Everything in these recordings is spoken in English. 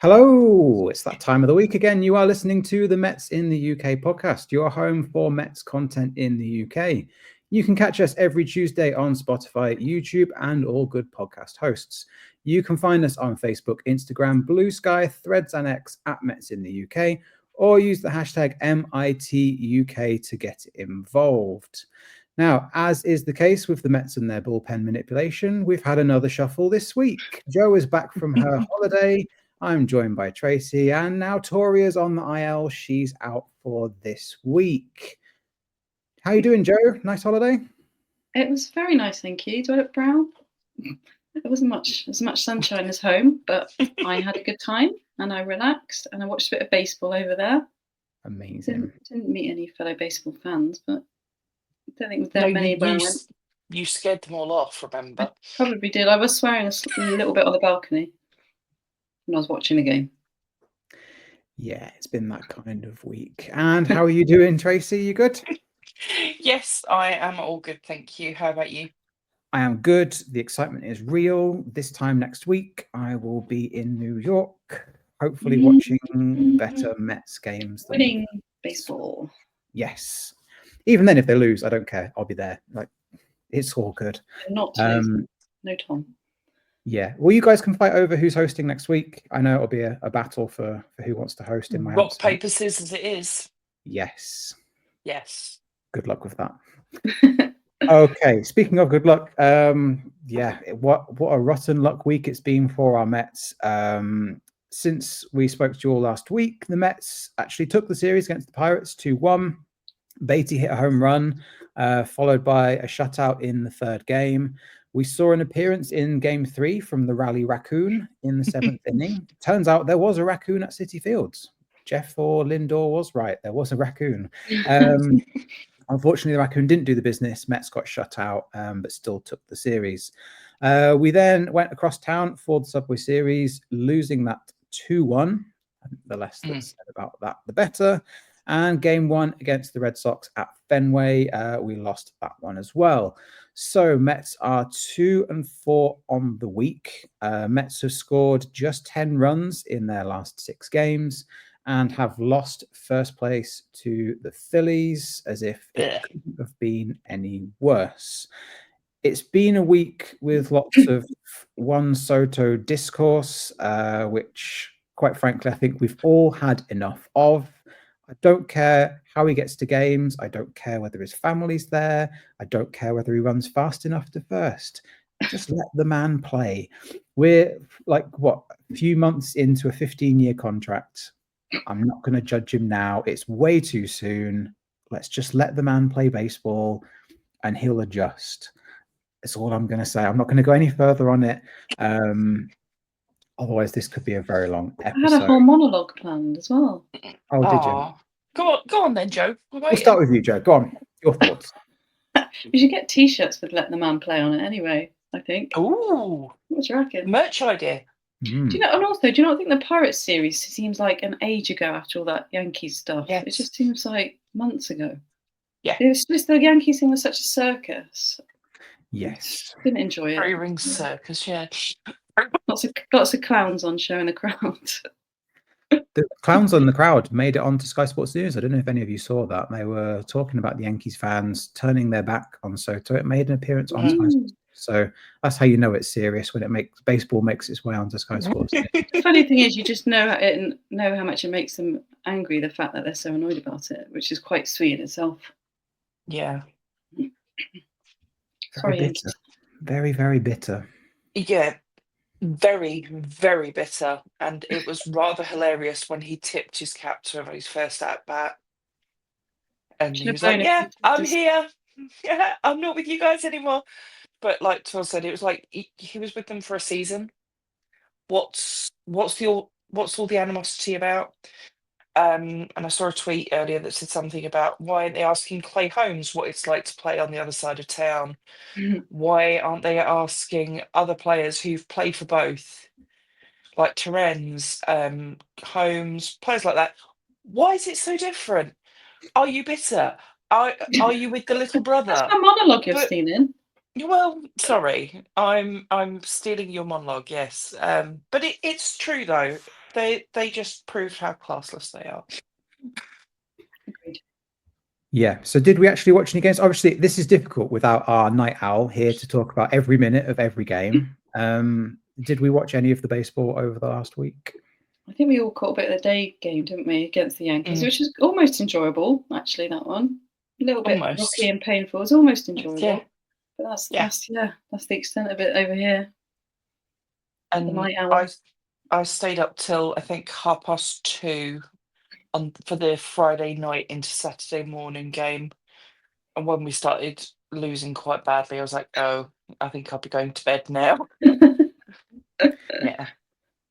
Hello, it's that time of the week again. You are listening to the Mets in the UK podcast, your home for Mets content in the UK. You can catch us every Tuesday on Spotify, YouTube, and all good podcast hosts. You can find us on Facebook, Instagram, Blue Sky, Threads, and X at Mets in the UK, or use the hashtag MITUK to get involved. Now, as is the case with the Mets and their bullpen manipulation, we've had another shuffle this week. Jo is back from her holiday. I'm joined by Tracey, and now Toria's on the IL. She's out for this week. How you doing, Jo? Nice holiday? It was very nice, thank you. Do I look brown? It wasn't as much sunshine as home, but I had a good time and I relaxed and I watched a bit of baseball over there. Amazing. Didn't meet any fellow baseball fans, but I don't think there were many where I went. You scared them all off, remember? I probably did. I was swearing a little bit on the balcony when I was watching the game. Yeah, it's been that kind of week. And how are you doing, Tracey? You good? Yes, I am all good, thank you. How about you? I am good. The excitement is real. This time next week, I will be in New York, hopefully watching better Mets games. Winning baseball. Yes. Even then, if they lose, I don't care. I'll be there. Like, it's all good. Not to no Tom. Yeah. Well, you guys can fight over who's hosting next week. I know it'll be a battle for who wants to host in my rock, absence. paper, scissors it is. Yes. Yes. Good luck with that. Okay. Speaking of good luck, yeah, what a rotten luck week it's been for our Mets. Since we spoke to you all last week, the Mets actually took the series against the Pirates 2-1. Beatty hit a home run, followed by a shutout in the third game. We saw an appearance in Game 3 from the Rally Raccoon in the seventh inning. Turns out there was a raccoon at Citi Fields. Jeff or Lindor was right. There was a raccoon. Unfortunately, the raccoon didn't do the business. Mets got shut out, but still took the series. We then went across town for the Subway Series, losing that 2-1. The less that's said about that, the better. And Game 1 against the Red Sox at Fenway, we lost that one as well. So Mets are 2-4 on the week. Mets have scored just 10 runs in their last 6 games and have lost first place to the Phillies, as if it couldn't have been any worse. It's been a week with lots of Juan Soto discourse, which, quite frankly, I think we've all had enough of. I don't care how he gets to games. I don't care whether his family's there. I don't care whether he runs fast enough to first. Just let the man play. We're like, a few months into a 15-year contract. I'm not going to judge him now. It's way too soon. Let's just let the man play baseball and he'll adjust. That's all I'm going to say. I'm not going to go any further on it. Otherwise, this could be a very long episode. I had a whole monologue planned as well. Oh, did you? Go on then, Jo. We'll start with you, Jo. Go on. Your thoughts. We should get T-shirts with "Let the Man Play" on it anyway, I think. Ooh. What do you reckon? Merch idea. Do you know? And also, do you not think the Pirates series seems like an age ago after all that Yankees stuff? Yes. It just seems like months ago. Yeah. It was just the Yankees thing was such a circus. Yes. Didn't enjoy it. Three-ring circus, yeah. Lots of clowns on show in the crowd. The clowns on the crowd made it onto Sky Sports News. I don't know if any of you saw that. They were talking about the Yankees fans turning their back on Soto. It made an appearance on Sky Sports. So that's how you know it's serious, when baseball makes its way onto Sky Sports. The funny thing is, you just know how much it makes them angry, the fact that they're so annoyed about it, which is quite sweet in itself. Yeah. Very bitter. Very, very bitter. Yeah. Very, very bitter. And it was rather hilarious when he tipped his cap to his first at-bat. And he was like, yeah, I'm here. Yeah, I'm not with you guys anymore. But like Tor said, it was like he was with them for a season. What's all the animosity about? And I saw a tweet earlier that said something about, why aren't they asking Clay Holmes what it's like to play on the other side of town? Why aren't they asking other players who've played for both, like Terens, Holmes, players like that? Why is it so different? Are you bitter? Are you with the little brother? That's my monologue you're stealing. Well, sorry, I'm stealing your monologue. Yes, but it's true though. they just proved how classless they are. Agreed. Yeah. So did we actually watch any games? Obviously, this is difficult without our night owl here to talk about every minute of every game. Did we watch any of the baseball over the last week? I think we all caught a bit of the day game, didn't we, against the Yankees, which is almost enjoyable, actually, that one. A little bit rocky and painful. It's almost enjoyable. Yeah. But that's the extent of it over here. And the night owl. I stayed up till I think 2:30 for the Friday night into Saturday morning game. And when we started losing quite badly, I was like, oh, I think I'll be going to bed now. Yeah.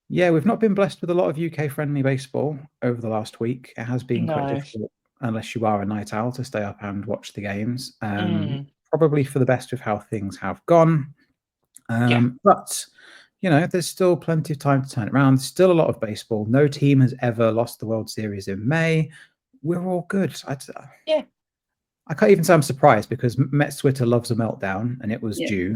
Yeah, we've not been blessed with a lot of UK-friendly baseball over the last week. It has been quite difficult, unless you are a night owl, to stay up and watch the games. Probably for the best of how things have gone. But, you know, there's still plenty of time to turn it around. There's still a lot of baseball. No team has ever lost the World Series in May. We're all good. I can't even say I'm surprised, because Mets Twitter loves a meltdown, and it was due.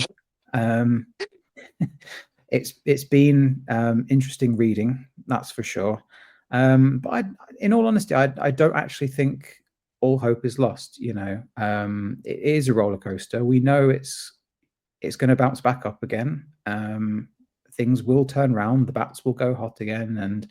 It's been interesting reading, that's for sure. But in all honesty, I don't actually think all hope is lost. You know, it is a roller coaster. We know it's going to bounce back up again. Things will turn around. The bats will go hot again, and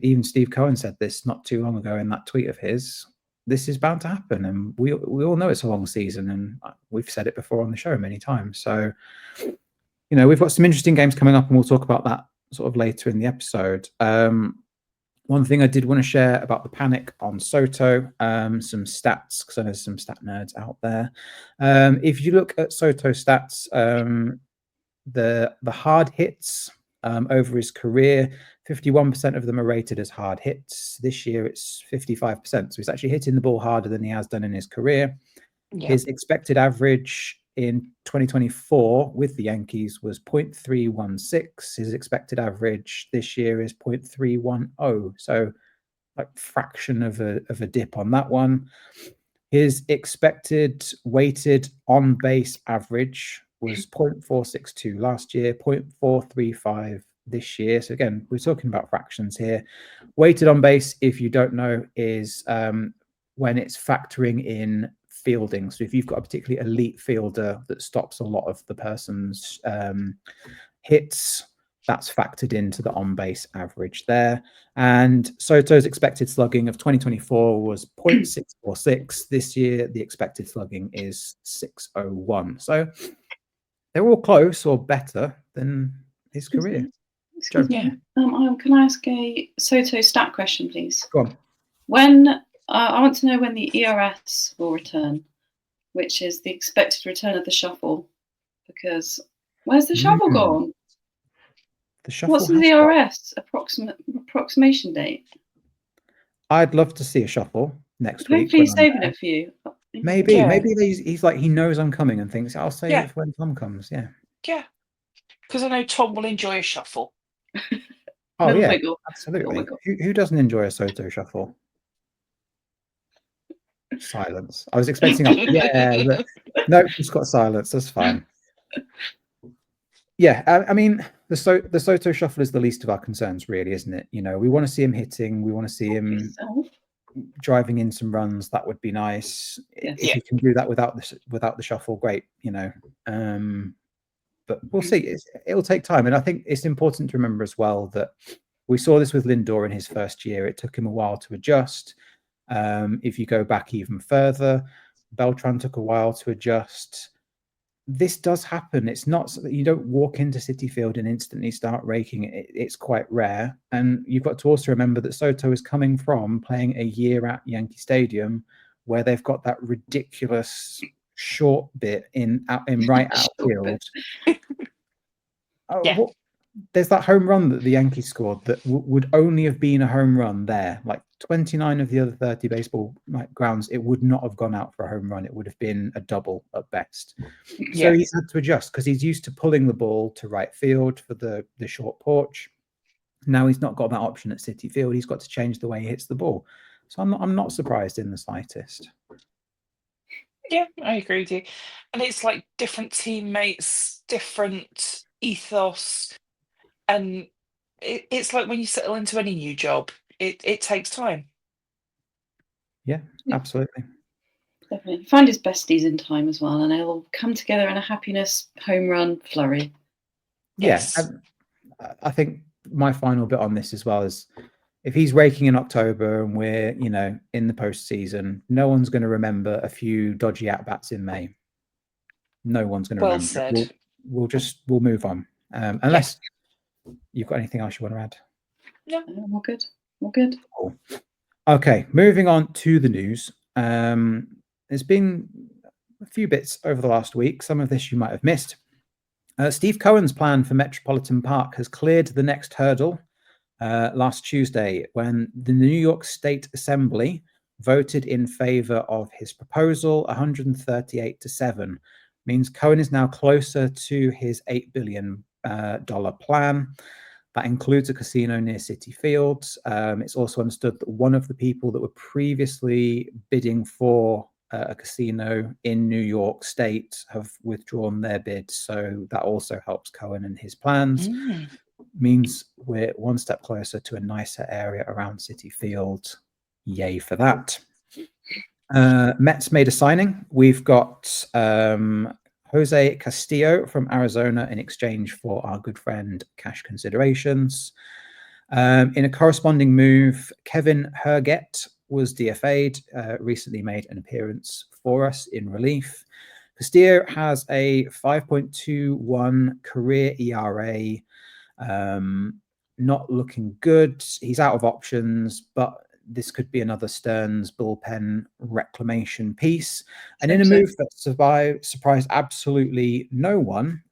even Steve Cohen said this not too long ago in that tweet of his. This is bound to happen, and we all know it's a long season, and we've said it before on the show many times. So, you know, we've got some interesting games coming up, and we'll talk about that sort of later in the episode. One thing I did want to share about the panic on Soto, some stats, because I know there's some stat nerds out there. If you look at Soto stats, the hard hits over his career, 51% of them are rated as hard hits. This year it's 55%. So he's actually hitting the ball harder than he has done in his career. His expected average in 2024 with the Yankees was 0.316. His expected average this year is 0.310. So like fraction of a dip on that one. His expected weighted on base average was 0.462 last year, 0.435 this year. So again, we're talking about fractions here. Weighted on base, if you don't know, is when it's factoring in fielding. So if you've got a particularly elite fielder that stops a lot of the person's hits, that's factored into the on-base average there. And Soto's expected slugging of 2024 was 0.646. This year, the expected slugging is 601. So they're all close or better than his career. Excuse me. Can I ask a Soto stat question, please? Go on. When I want to know when the ERS will return, which is the expected return of the shuffle, because where's the shuffle gone? The shuffle. What's the ERS approximation date? I'd love to see a shuffle next week. Hopefully he's saving it for you. Maybe he's like, he knows I'm coming and thinks I'll save it for when Tom comes. Yeah, because I know Tom will enjoy a shuffle. Oh yeah, absolutely. Who doesn't enjoy a Soto shuffle? Silence. I was expecting no, just got silence. That's fine. Yeah, I mean, the Soto shuffle is the least of our concerns, really, isn't it? You know, we want to see him hitting. We want to see him driving in some runs. That would be nice. If you can do that without the shuffle, great. You know, but we'll see. It'll take time, and I think it's important to remember as well that we saw this with Lindor in his first year. It took him a while to adjust. If you go back even further, Beltran took a while to adjust. This does happen. It's not so that you don't walk into Citi Field and instantly start raking it. It's quite rare. And you've got to also remember that Soto is coming from playing a year at Yankee Stadium where they've got that ridiculous short bit in right outfield. There's that home run that the Yankees scored that would only have been a home run there. Like 29 of the other 30 baseball grounds, it would not have gone out for a home run. It would have been a double at best. So he's had to adjust because he's used to pulling the ball to right field for the short porch. Now he's not got that option at Citi Field. He's got to change the way he hits the ball. So I'm not surprised in the slightest. Yeah, I agree with you. And it's like different teammates, different ethos. And it's like when you settle into any new job, it takes time. Yeah, absolutely. Definitely. Find his besties in time as well, and they'll come together in a happiness home run flurry. Yes. Yeah, I think my final bit on this as well is if he's raking in October and we're, in the postseason, no one's going to remember a few dodgy at-bats in May. No one's going to Well remember. said. We'll move on. Unless you've got anything else you want to add. No. All good. All good. Cool. Okay, moving on to the news. There's been a few bits over the last week. Some of this you might have missed. Steve Cohen's plan for Metropolitan Park has cleared the next hurdle last Tuesday when the New York State Assembly voted in favor of his proposal, 138-7. Means Cohen is now closer to his $8 billion plan. That includes a casino near Citi Field. It's also understood that one of the people that were previously bidding for a casino in New York State have withdrawn their bid. So that also helps Cohen and his plans. Means we're one step closer to a nicer area around Citi Field. Yay for that. Mets made a signing. We've got Jose Castillo from Arizona in exchange for our good friend cash considerations. In a corresponding move, Kevin Herget was DFA'd, recently made an appearance for us in relief. Castillo has a 5.21 career ERA. Not looking good. He's out of options, but this could be another Stearns bullpen reclamation piece. And in a move that surprised absolutely no one,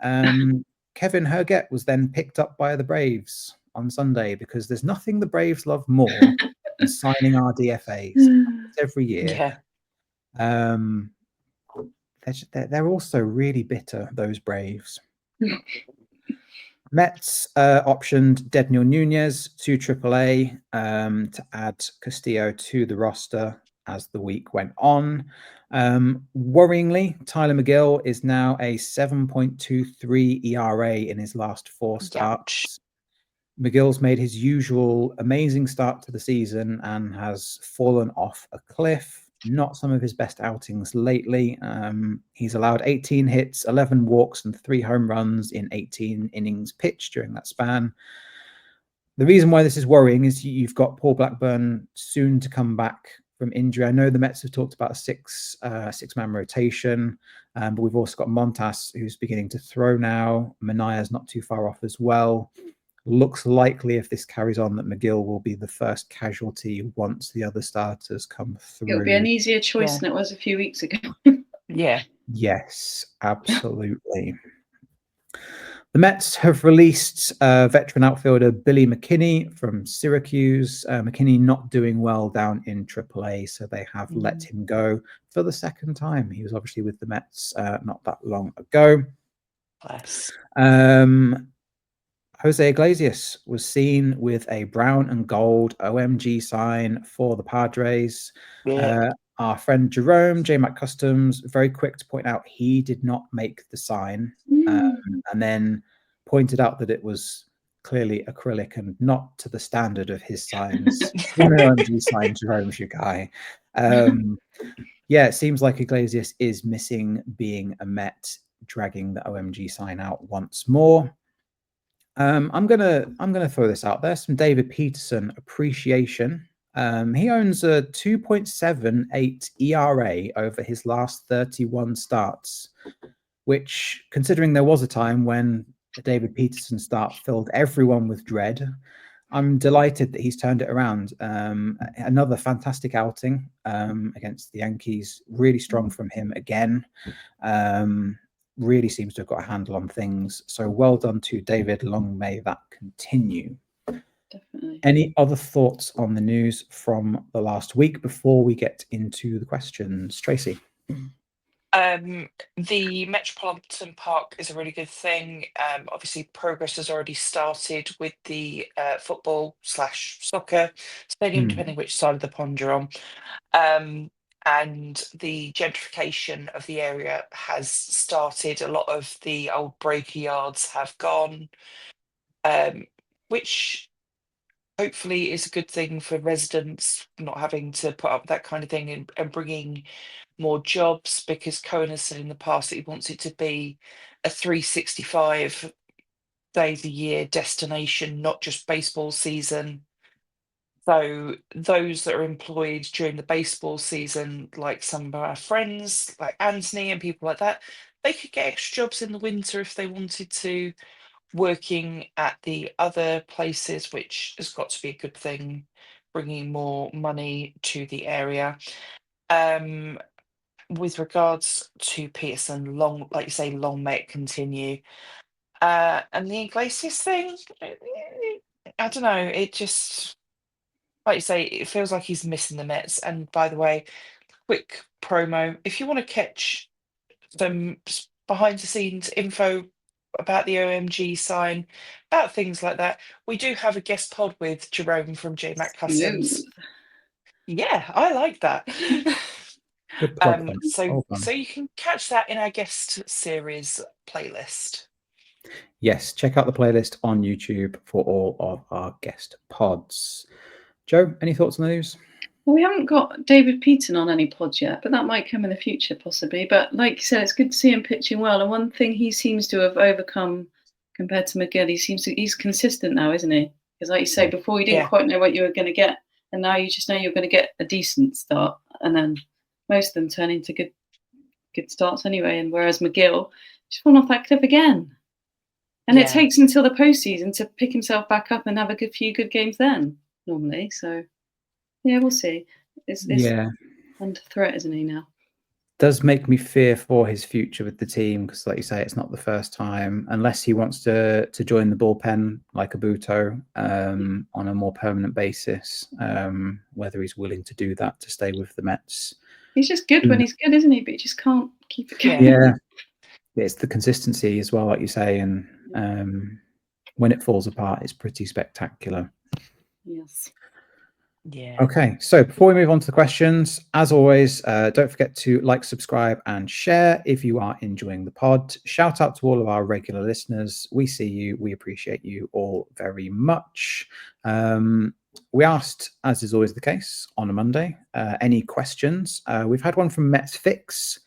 Kevin Herget was then picked up by the Braves on Sunday because there's nothing the Braves love more than signing our DFAs every year. Yeah. They're also really bitter, those Braves. Mets optioned Dedniel Nunez to AAA to add Castillo to the roster as the week went on. Worryingly, Tyler McGill is now a 7.23 ERA in his last 4 starts. McGill's made his usual amazing start to the season and has fallen off a cliff. Not some of his best outings lately. He's allowed 18 hits, 11 walks, and 3 home runs in 18 innings pitched during that span. The reason why this is worrying is you've got Paul Blackburn soon to come back from injury. I know the Mets have talked about a six-man rotation, but we've also got Montas, who's beginning to throw now. Manaya's not too far off as well. Looks likely, if this carries on, that McGill will be the first casualty once the other starters come through. It'll be an easier choice than it was a few weeks ago. Yeah. Yes, absolutely. The Mets have released veteran outfielder Billy McKinney from Syracuse. McKinney not doing well down in AAA, so they have let him go for the second time. He was obviously with the Mets not that long ago. Bless. Jose Iglesias was seen with a brown and gold OMG sign for the Padres. Yeah. Our friend Jerome, JMac Customs, very quick to point out he did not make the sign, and then pointed out that it was clearly acrylic and not to the standard of his signs. An OMG sign, Jerome's your guy. Yeah, it seems like Iglesias is missing being a Met, dragging the OMG sign out once more. I'm gonna throw this out there. Some David Peterson appreciation. He owns a 2.78 ERA over his last 31 starts, which, considering there was a time when a David Peterson start filled everyone with dread, I'm delighted that he's turned it around. Another fantastic outing against the Yankees. Really strong from him again. Really seems to have got a handle on things. So well done to David. Long may that continue. Definitely. Any other thoughts on the news from the last week before we get into the questions? Tracy? The Metropolitan Park is a really good thing. Obviously, progress has already started with the football/soccer stadium, depending which side of the pond you're on. And the gentrification of the area has started. A lot of the old breaker yards have gone. which hopefully is a good thing for residents not having to put up with that kind of thing, and bringing more jobs, because Cohen has said in the past that he wants it to be a 365 days a year destination, not just baseball season. So those that are employed during the baseball season, like some of our friends, like Anthony and people like that, they could get extra jobs in the winter if they wanted to, working at the other places, which has got to be a good thing, bringing more money to the area. With regards to Peterson, long, like you say, long may it continue. And the Iglesias thing, I don't know. It just, like you say, it feels like he's missing the Mets. And by the way, quick promo: if you want to catch some behind the scenes info about the OMG sign, about things like that, we do have a guest pod with Jerome from JMac Customs. Yeah, I like that. Good plug. Then. So Well done. you can catch that in our guest series playlist. Yes, check out the playlist on YouTube for all of our guest pods. Jo, any thoughts on the news? Well, we haven't got David Peterson on any pods yet, but that might come in the future possibly. But like you said, it's good to see him pitching well. And one thing he seems to have overcome compared to McGill, he's consistent now, isn't he? Because like you say, before you didn't quite know what you were going to get, and now you just know you're going to get a decent start, and then most of them turn into good starts anyway. And whereas McGill just fallen off that cliff again. And it takes until the postseason to pick himself back up and have a few good games then, normally. So, yeah, we'll see. It's under threat, isn't he, now? Does make me fear for his future with the team, because, like you say, it's not the first time, unless he wants to join the bullpen like Abuto on a more permanent basis, whether he's willing to do that to stay with the Mets. He's just good when he's good, isn't he? But he just can't keep it going. Yeah. It's the consistency as well, like you say, and when it falls apart, it's pretty spectacular. Yes. Yeah. Okay, so before we move on to the questions, as always, don't forget to like, subscribe, and share if you are enjoying the pod. Shout out to all of our regular listeners. We see you. We appreciate you all very much. We asked, as is always the case, on a Monday, any questions. We've had one from Mets Fix,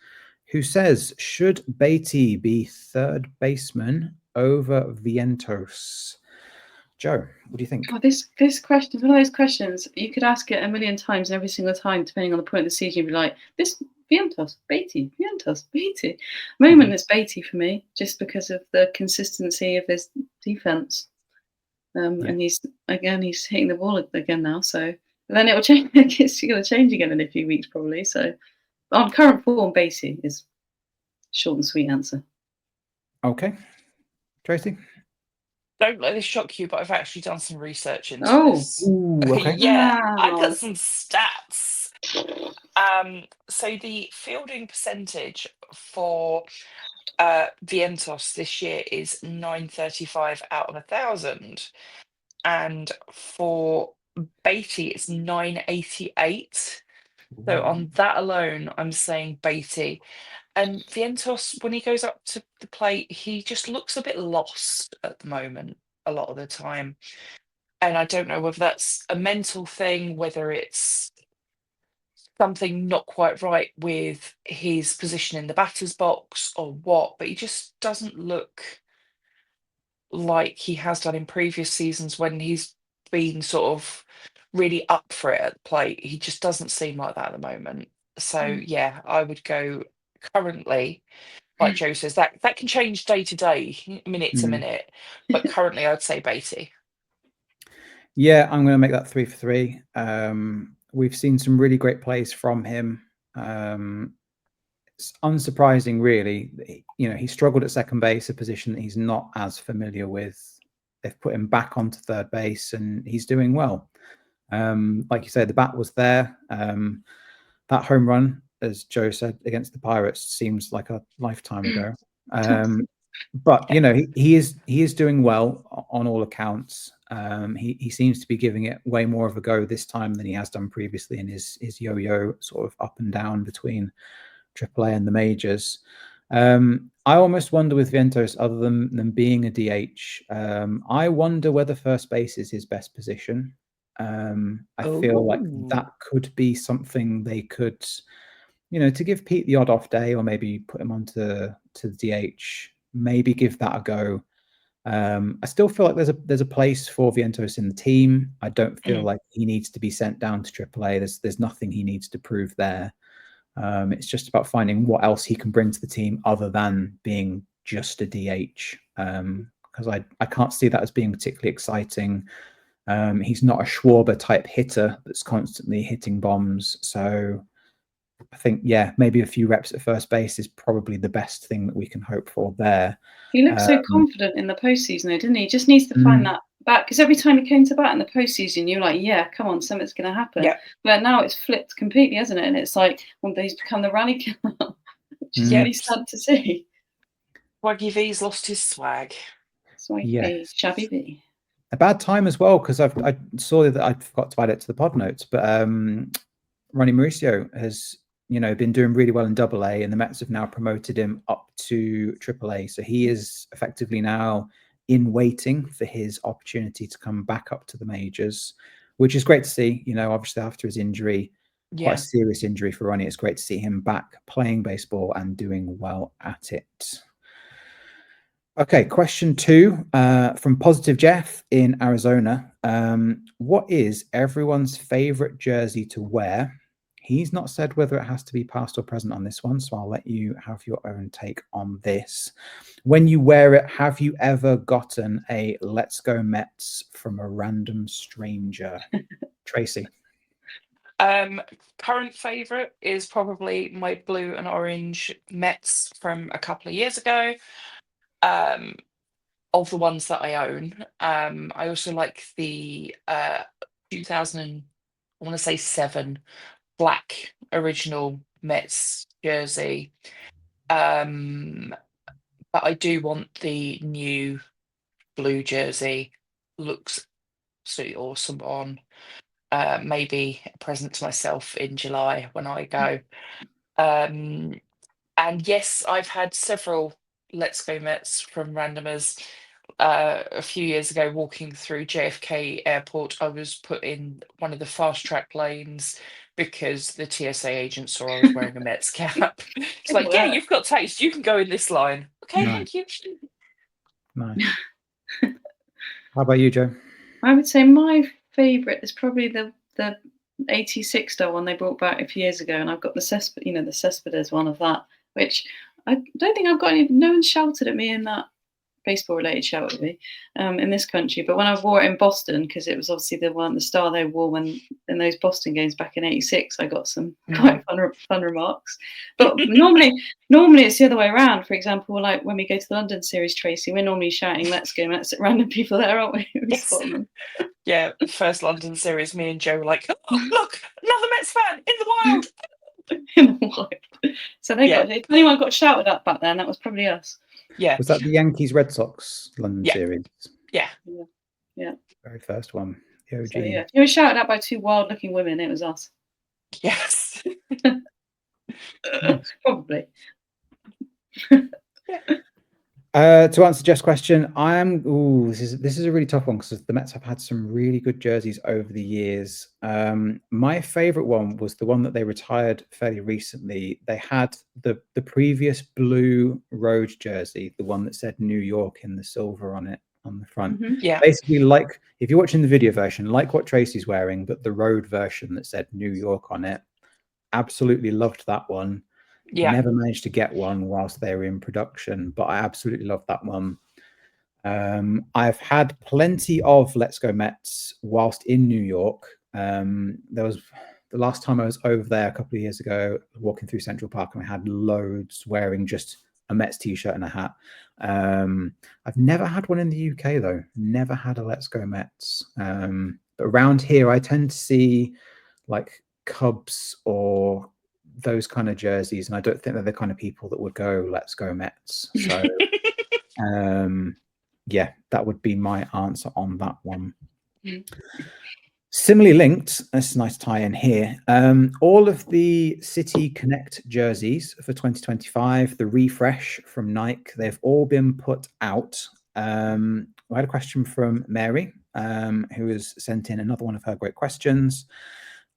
who says, should Beatty be third baseman over Vientos? Jo, what do you think? Oh, this question is one of those questions you could ask it a million times, and every single time, depending on the point of the season, you'd be like, this Vientos, Beatty, Vientos, Beatty. Moment is Beatty for me, just because of the consistency of his defense. And he's hitting the ball again now, so then it will change. It's going to change again in a few weeks, probably. So, on current form, Beatty is short and sweet answer. Okay, Tracy. Don't let this shock you, but I've actually done some research into this. Ooh, okay. Yeah, I got some stats. So the fielding percentage for Vientos this year is 935 out of 1,000, and for Beatty it's 988. So on that alone, I'm saying Beatty. And Vientos, when he goes up to the plate, he just looks a bit lost at the moment, a lot of the time. And I don't know whether that's a mental thing, whether it's something not quite right with his position in the batter's box or what, but he just doesn't look like he has done in previous seasons when he's been sort of really up for it at the plate. He just doesn't seem like that at the moment. So yeah, I would go currently, like Jo says, that can change day to day, minute to minute, but currently I'd say Beatty. Yeah, I'm going to make that 3 for 3. We've seen some really great plays from him. It's unsurprising, really. He struggled at second base, a position that he's not as familiar with. They've put him back onto third base, and he's doing well. Like you said, the bat was there. That home run, as Jo said, against the Pirates seems like a lifetime ago. But he is doing well on all accounts. He seems to be giving it way more of a go this time than he has done previously in his yo-yo sort of up and down between AAA and the majors. I almost wonder with Vientos, other than being a DH, I wonder whether first base is his best position. I feel like that could be something they could, to give Pete the odd off day, or maybe put him onto the DH, maybe give that a go. I still feel like there's a place for Vientos in the team. I don't feel like he needs to be sent down to AAA. There's nothing he needs to prove there. It's just about finding what else he can bring to the team other than being just a DH. Because I can't see that as being particularly exciting. He's not a Schwarber type hitter that's constantly hitting bombs. So I think, maybe a few reps at first base is probably the best thing that we can hope for there. He looked so confident in the postseason, though, didn't he? He just needs to find that bat, because every time he came to bat in the postseason, you're like, yeah, come on, something's going to happen. Yeah. But now it's flipped completely, hasn't it? And it's like, well, he's become the rally killer, which is really sad to see. Swaggy V's lost his swag. Swaggy V, Shabby V. A bad time as well, because I saw that I forgot to add it to the pod notes, but Ronnie Mauricio has been doing really well in AA, and the Mets have now promoted him up to AAA. So he is effectively now in waiting for his opportunity to come back up to the majors, which is great to see. Obviously after his injury, quite a serious injury for Ronnie, it's great to see him back playing baseball and doing well at it. Okay, question 2 from Positive Jeff in Arizona. What is everyone's favorite jersey to wear? He's not said whether it has to be past or present on this one, so I'll let you have your own take on this. When you wear it, have you ever gotten a "Let's Go Mets" from a random stranger? Tracy. Current favorite is probably my blue and orange Mets from a couple of years ago. Of the ones that I own, I also like the 2007 black original Mets jersey, but I do want the new blue jersey. Looks absolutely awesome on. Maybe a present to myself in July when I go. And yes, I've had several Let's Go Mets from randomers. A few years ago, walking through JFK Airport, I was put in one of the fast track lanes because the TSA agent saw I was wearing a Mets cap. It's like, yeah, you've got taste. You can go in this line. Okay, thank you. Nice. How about you, Jo? I would say my favourite is probably the 86 one they brought back a few years ago, and I've got the Cespedes one of that, which I don't think I've got any. No one shouted at me in that baseball related shout at me in this country, but when I wore it in Boston, because it was obviously the star they wore when in those Boston games back in '86, I got some quite fun remarks. But normally it's the other way around. For example, like when we go to the London series, Tracy, we're normally shouting "Let's go Mets" at random people there, aren't we? Yes. Yeah, first London series, me and Jo were like, oh, look, another Mets fan in the wild. In the wild. So they got, if anyone got shouted at back then, that was probably us. Yeah. Was that the Yankees Red Sox London series? Yeah. Very first one. The OG. So, yeah. It was shouted at by 2 wild looking women. It was us. Yes. Probably. To answer Jeff's question, this is a really tough one because the Mets have had some really good jerseys over the years. My favorite one was the one that they retired fairly recently. They had the previous blue road jersey, the one that said New York in the silver on it on the front. Yeah. Basically, like if you're watching the video version, like what Tracy's wearing, but the road version that said New York on it. Absolutely loved that one. Yeah. Never managed to get one whilst they were in production, but I absolutely love that one. I've had plenty of Let's Go Mets whilst in New York. There was the last time I was over there a couple of years ago, walking through Central Park, and I had loads wearing just a Mets t-shirt and a hat. I've never had one in the UK though. Never had a Let's Go Mets. But around here, I tend to see like Cubs or those kind of jerseys, and I don't think they're the kind of people that would go "Let's Go Mets." So that would be my answer on that one. Similarly linked, that's a nice tie-in here. All of the City Connect jerseys for 2025, the refresh from Nike, they've all been put out. We had a question from Mary, who has sent in another one of her great questions.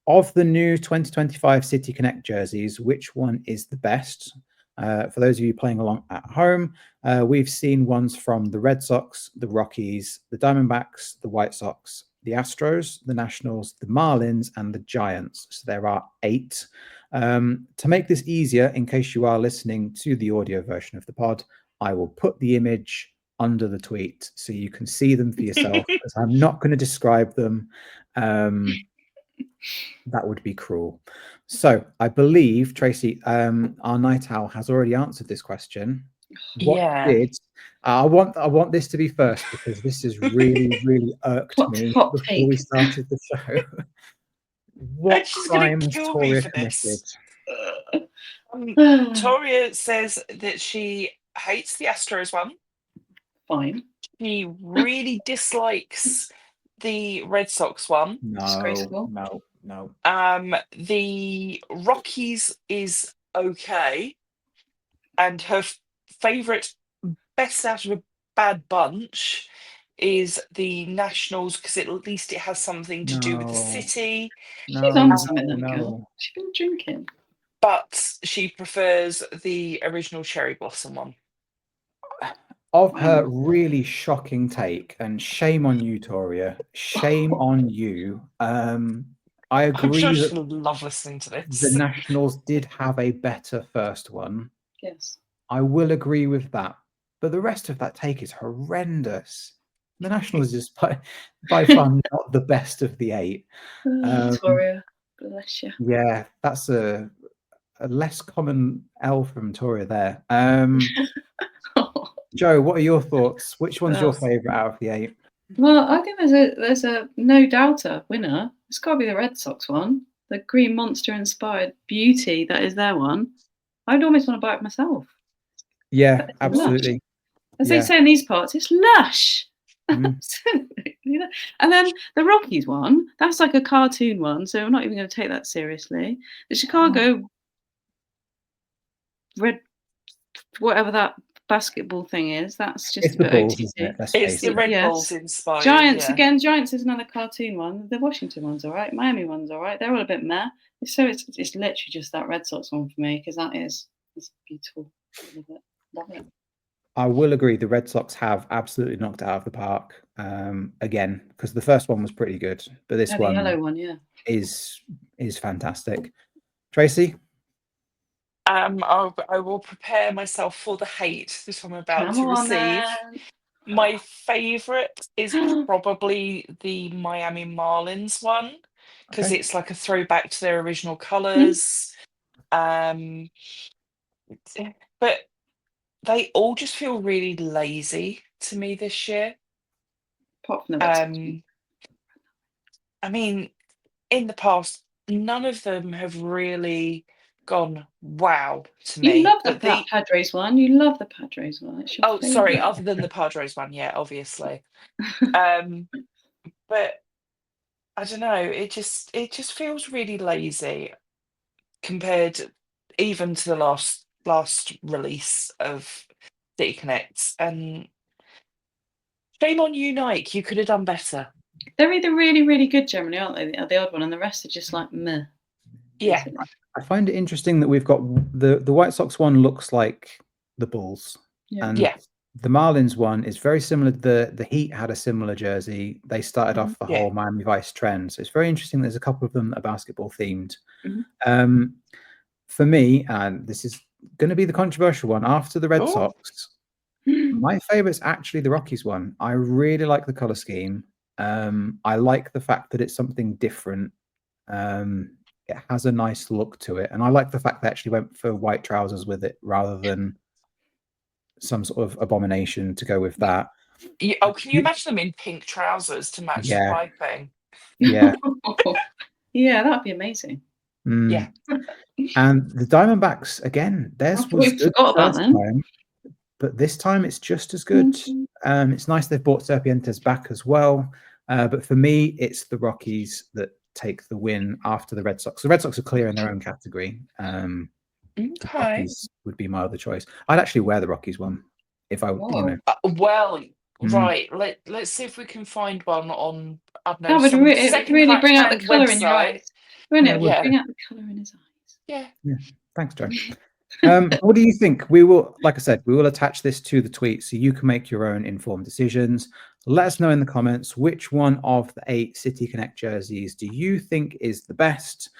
Of the new 2025 City Connect jerseys, which one is the best? For those of you playing along at home, we've seen ones from the Red Sox, the Rockies, the Diamondbacks, the White Sox, the Astros, the Nationals, the Marlins, and the Giants. So there are 8. To make this easier, in case you are listening to the audio version of the pod, I will put the image under the tweet so you can see them for yourself, because I'm not going to describe them. That would be cruel. So I believe, Tracy, our night owl has already answered this question. I want this to be first, because this has really, really irked me before we started the show. What crimes Toria committed? Toria says that she hates the Astros one. Fine. She really dislikes the Red Sox one. No. The Rockies is okay, and her favorite, best out of a bad bunch, is the Nationals, because at least it has something to do with the city. She's on something, that girl. She's been drinking. But she prefers the original Cherry Blossom one. Of her really shocking take, and shame on you, Toria. Shame on you. I agree. I'm sure she'll love listening to this. The Nationals did have a better first one. Yes. I will agree with that. But the rest of that take is horrendous. The Nationals is just by far not the best of the 8. Toria, bless you. Yeah, that's a less common L from Toria there. Jo, what are your thoughts? Which one's your favourite out of the 8? Well, I think there's a no doubter winner. It's got to be the Red Sox one, the Green Monster inspired beauty that is their one. I'd almost want to buy it myself. Yeah, absolutely. As they say in these parts, it's lush. Absolutely. And then the Rockies one, that's like a cartoon one, so I'm not even going to take that seriously. The Chicago Red, whatever that basketball thing is, that's just it's the Bulls, isn't it? It's the Red Bulls inspired. Giants again. Giants is another cartoon one. The Washington one's all right. Miami one's all right. They're all a bit meh. So it's literally just that Red Sox one for me, because it's beautiful. Love it. I will agree. The Red Sox have absolutely knocked it out of the park again, because the first one was pretty good, but this one, the yellow one, is fantastic. Tracy? I will prepare myself for the hate that I'm about to receive. My favourite is probably the Miami Marlins one, because it's like a throwback to their original colours. But they all just feel really lazy to me this year. Apart from the Red Sox. I mean, in the past, none of them have really gone wow to me. You love the Padres one. You love the Padres one. It's your favorite. Sorry, other than the Padres one, yeah, obviously. But I don't know. It just feels really lazy compared even to the last release of City Connect. And shame on you, Nike. You could have done better. They're either really, really good generally, aren't they? The odd one, and the rest are just like meh. Yeah. I find it interesting that we've got the White Sox one looks like the Bulls. And the Marlins one is very similar. The Heat had a similar jersey. They started off the whole Miami Vice trend. So it's very interesting. There's a couple of them that are basketball themed. For me, and this is going to be the controversial one, after the Red Sox, my favorite's actually the Rockies one. I really like the color scheme. I like the fact that it's something different. It has a nice look to it, and I like the fact they actually went for white trousers with it rather than some sort of abomination to go with that. Can you imagine them in pink trousers to match the piping? Yeah. That'd be amazing. Yeah. And the Diamondbacks, again, theirs was good first time, but this time it's just as good. It's nice they've brought Serpientes back as well. But for me, it's the Rockies that take the win after the Red Sox. The Red Sox are clear in their own category. Okay. Rockies would be my other choice. I'd actually wear the Rockies one if I, right. Let's see if we can find one on, I don't know, That would some really bring out the colour in your eyes, wouldn't it? Yeah, Bring out the colour in his eyes. Yeah. Thanks, Joe. What do you think? We will, like I said, we will attach this to the tweet so you can make your own informed decisions. Let us know in the comments which one of the 8 City Connect jerseys do you think is the best.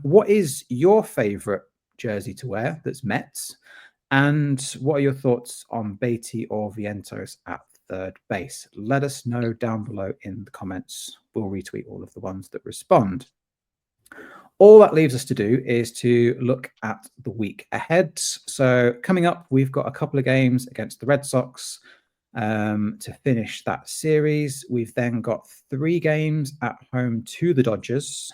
What is your favorite jersey to wear that's Mets? And what are your thoughts on Beatty or Vientos at third base? Let us know down below in the comments. We'll retweet all of the ones that respond. All that leaves us to do is to look at the week ahead. So coming up, we've got a couple of games against the Red Sox to finish that series. We've then got 3 games at home to the Dodgers,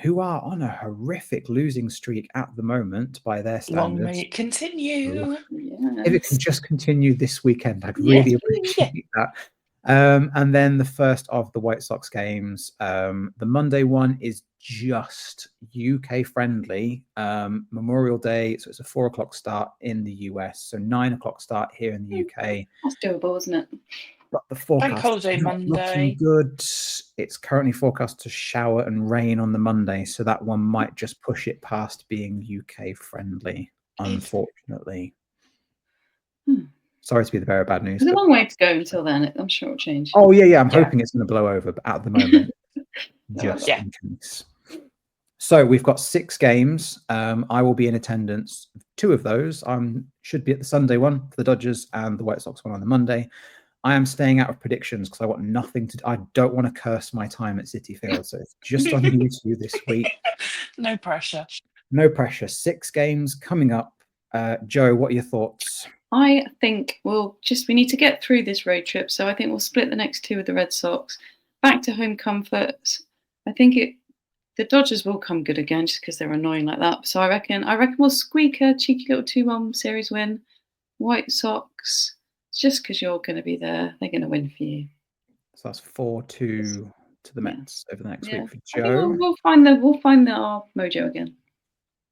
who are on a horrific losing streak at the moment by their standards. Long may it continue. If it can just continue this weekend, I'd really appreciate that. And then the first of the White Sox games, the Monday one is just UK friendly, Memorial Day, so it's a 4 o'clock start in the US, so 9 o'clock start here in the UK. That's doable, isn't it? But the forecast Bank holiday is not Monday. looking good. It's currently forecast to shower and rain on the Monday, so that one might just push it past being UK friendly, unfortunately. Sorry to be the bearer of bad news. There's a long way to go until then. I'm sure it'll change. Oh, yeah. I'm hoping it's going to blow over, but at the moment, just in case. So we've got 6 games. I will be in attendance 2 of those. I should be at the Sunday one for the Dodgers and the White Sox one on the Monday. I am staying out of predictions because I want nothing to. I don't want to curse my time at Citi Field, so it's just on you this week. No pressure. No pressure. 6 games coming up. Joe, what are your thoughts? I think we need to get through this road trip. So I think we'll split the next 2 with the Red Sox. Back to home comforts. I think the Dodgers will come good again just because they're annoying like that. So I reckon we'll squeak a cheeky little 2-1 series win. White Sox, just because you're going to be there, they're going to win for you. So that's 4-2 to the Mets over the next week for I Joe. think we'll find our mojo again.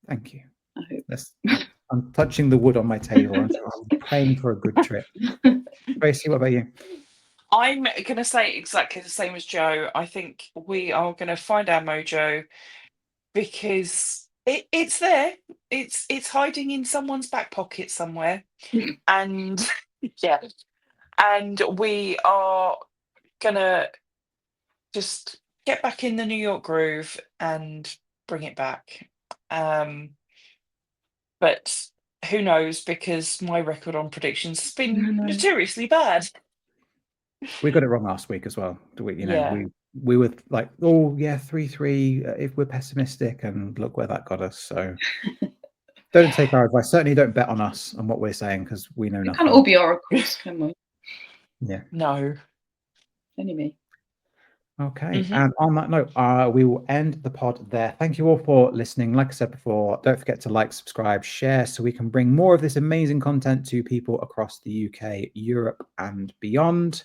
Thank you. I hope. I'm touching the wood on my table. I'm praying for a good trip. Tracey, what about you? I'm going to say exactly the same as Joe. I think we are going to find our mojo because it's there. It's hiding in someone's back pocket somewhere. And and we are going to just get back in the New York groove and bring it back. But who knows, because my record on predictions has been notoriously bad. We got it wrong last week as well. Yeah. We were like, 3-3 if we're pessimistic, and look where that got us. So don't take our advice. Certainly don't bet on us and what we're saying, because we know nothing. Can't all be oracles, can we? Yeah. No. Only me. Okay. And on that note, we will end the pod there. Thank you all for listening. Like I said before, don't forget to like, subscribe, share, so we can bring more of this amazing content to people across the UK, Europe, and beyond.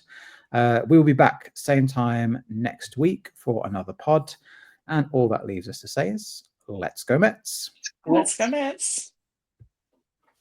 We will be back same time next week for another pod. And all that leaves us to say is, let's go Mets. Let's go Mets.